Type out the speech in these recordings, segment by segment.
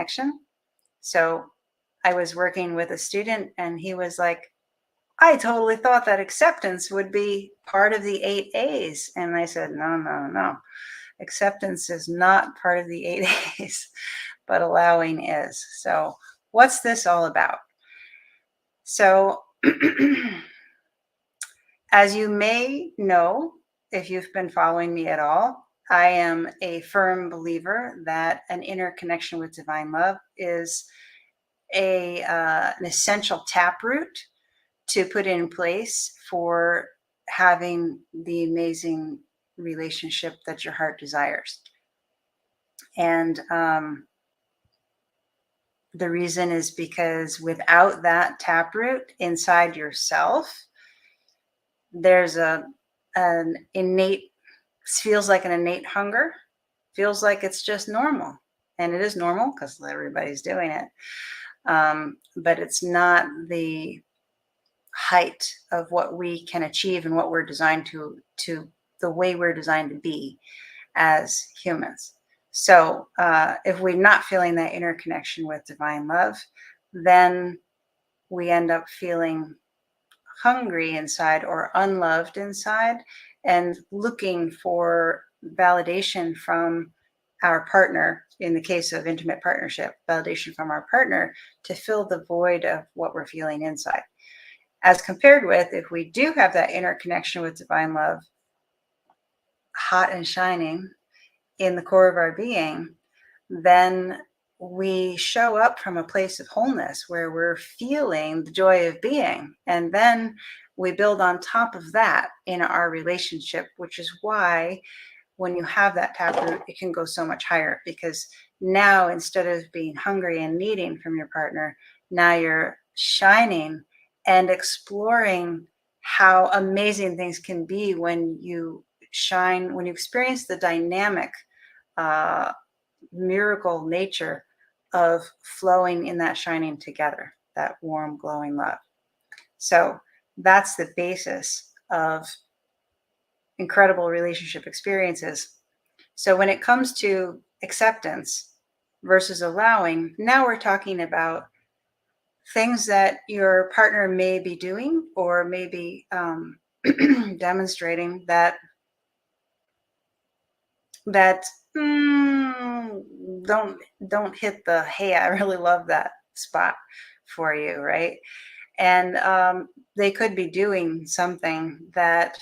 connection. So I was working with a student and he was like, I totally thought that acceptance would be part of the 8 A's. And I said, no, no, no. Acceptance is not part of the 8 A's, but allowing is. So, what's this all about? So, as you may know, if you've been following me at all, I am a firm believer that an inner connection with divine love is an essential taproot to put in place for having the amazing relationship that your heart desires. And the reason is because without that taproot inside yourself, there's an innate, feels like an innate hunger, feels like it's just normal. And it is normal because everybody's doing it. But it's not the height of what we can achieve and what we're designed to the way we're designed to be as humans. So if we're not feeling that inner connection with divine love, then we end up feeling hungry inside or unloved inside and looking for validation from our partner. In the case of intimate partnership, validation from our partner to fill the void of what we're feeling inside. As compared with if we do have that inner connection with divine love, hot and shining in the core of our being, then we show up from a place of wholeness where we're feeling the joy of being. And then we build on top of that in our relationship, which is why when you have that taproot, it can go so much higher because now instead of being hungry and needing from your partner, now you're shining and exploring how amazing things can be when you shine, when you experience the dynamic miracle nature of flowing in that shining together, that warm, glowing love. So that's the basis of incredible relationship experiences. So when it comes to acceptance versus allowing, now we're talking about things that your partner may be doing or maybe demonstrating that don't hit the hey, I really love that spot for you, right? And they could be doing something that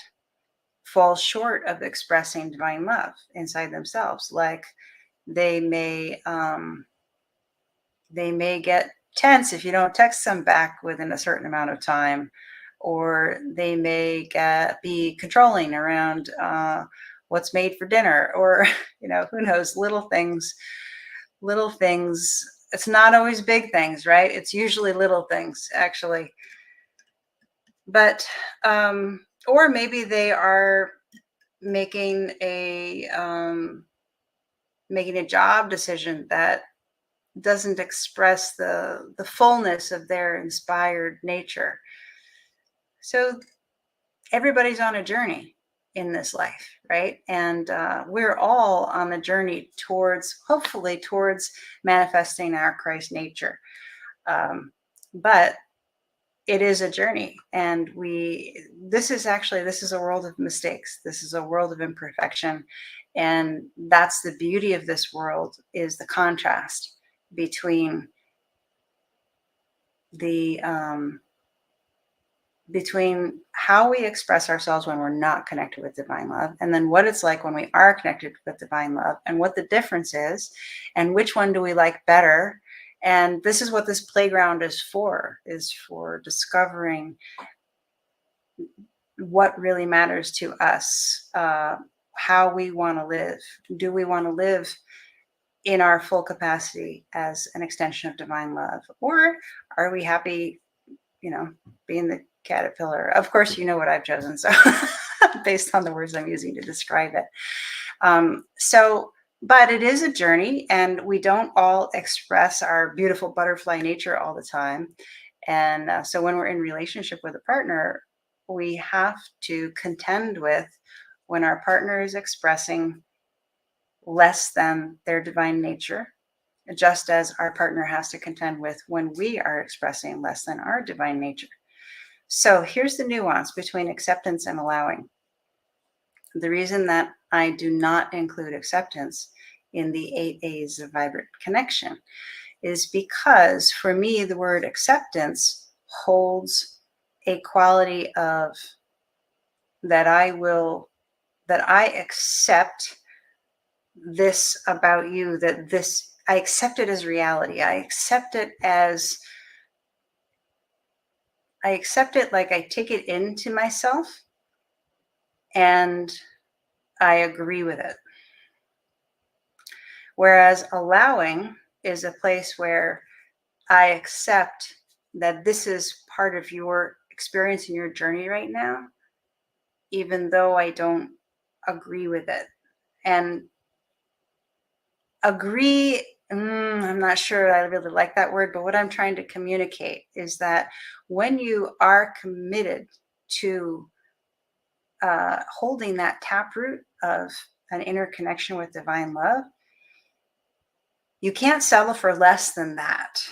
falls short of expressing divine love inside themselves. Like they may get tense if you don't text them back within a certain amount of time, or they may be controlling around what's made for dinner, or who knows, little things. It's not always big things, right? It's usually little things, actually. But or maybe they are making a job decision that doesn't express the fullness of their inspired nature. So everybody's on a journey in this life, right? And we're all on the journey hopefully towards manifesting our Christ nature. But it is a journey, and this is a world of mistakes. This is a world of imperfection. And that's the beauty of this world, is the contrast between between how we express ourselves when we're not connected with divine love, and then what it's like when we are connected with divine love, and what the difference is, and which one do we like better. And this is what this playground is for discovering what really matters to us, how we want to live. Do we want to live in our full capacity as an extension of divine love? Or are we happy, being the caterpillar? Of course, you know what I've chosen. So based on the words I'm using to describe it. But it is a journey, and we don't all express our beautiful butterfly nature all the time. And so when we're in relationship with a partner, we have to contend with when our partner is expressing less than their divine nature, just as our partner has to contend with when we are expressing less than our divine nature. So here's the nuance between acceptance and allowing. The reason that I do not include acceptance in the 8 A's of vibrant connection is because for me, the word acceptance holds a quality of that I accept this about you, I accept it as reality. I accept it like I take it into myself and I agree with it. Whereas allowing is a place where I accept that this is part of your experience and your journey right now, even though I don't agree with it. And agree, I'm not sure I really like that word, but what I'm trying to communicate is that when you are committed to holding that taproot of an inner connection with divine love, you can't settle for less than that.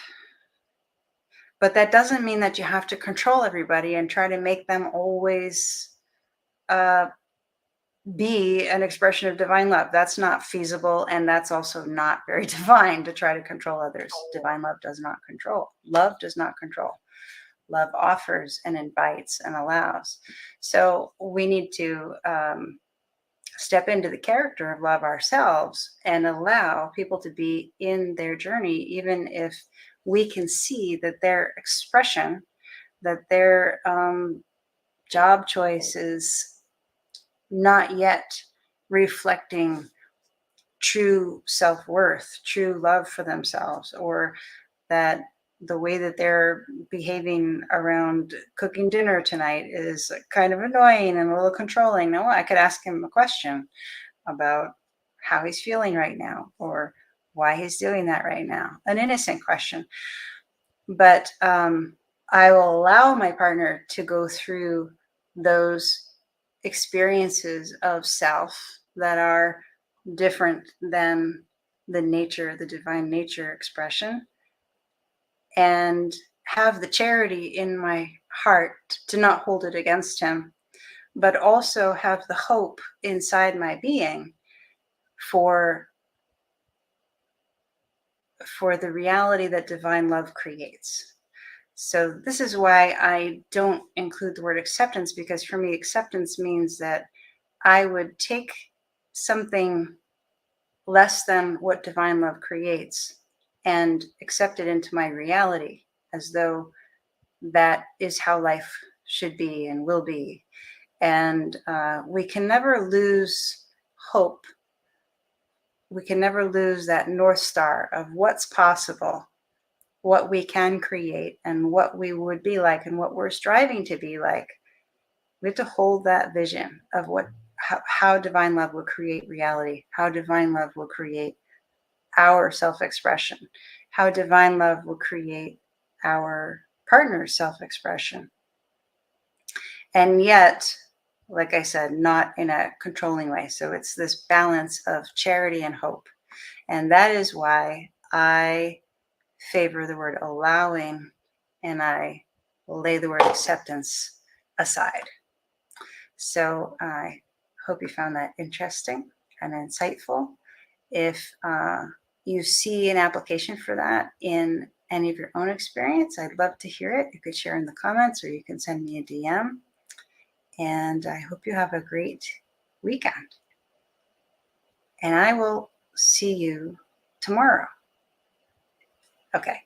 But that doesn't mean that you have to control everybody and try to make them always be an expression of divine love. That's not feasible. And that's also not very divine to try to control others. Divine love does not control. Love does not control. Love offers and invites and allows. So we need to step into the character of love ourselves and allow people to be in their journey, even if we can see that their expression, that their job choice is not yet reflecting true self-worth, true love for themselves, or that the way that they're behaving around cooking dinner tonight is kind of annoying and a little controlling. No, I could ask him a question about how he's feeling right now or why he's doing that right now. An innocent question. But I will allow my partner to go through those experiences of self that are different than the divine nature expression, and have the charity in my heart to not hold it against him, but also have the hope inside my being for the reality that divine love creates. So this is why I don't include the word acceptance, because for me, acceptance means that I would take something less than what divine love creates and accept it into my reality as though that is how life should be and will be. And we can never lose hope. We can never lose that North Star of what's possible, what we can create, and what we would be like, and what we're striving to be like. We have to hold that vision of how divine love will create reality, how divine love will create our self-expression, how divine love will create our partner's self-expression. And yet, like I said, not in a controlling way. So it's this balance of charity and hope. And that is why I favor the word allowing and I lay the word acceptance aside. So I hope you found that interesting and insightful. If you see an application for that in any of your own experience, I'd love to hear it. You could share in the comments or you can send me a DM. And I hope you have a great weekend. And I will see you tomorrow. Okay.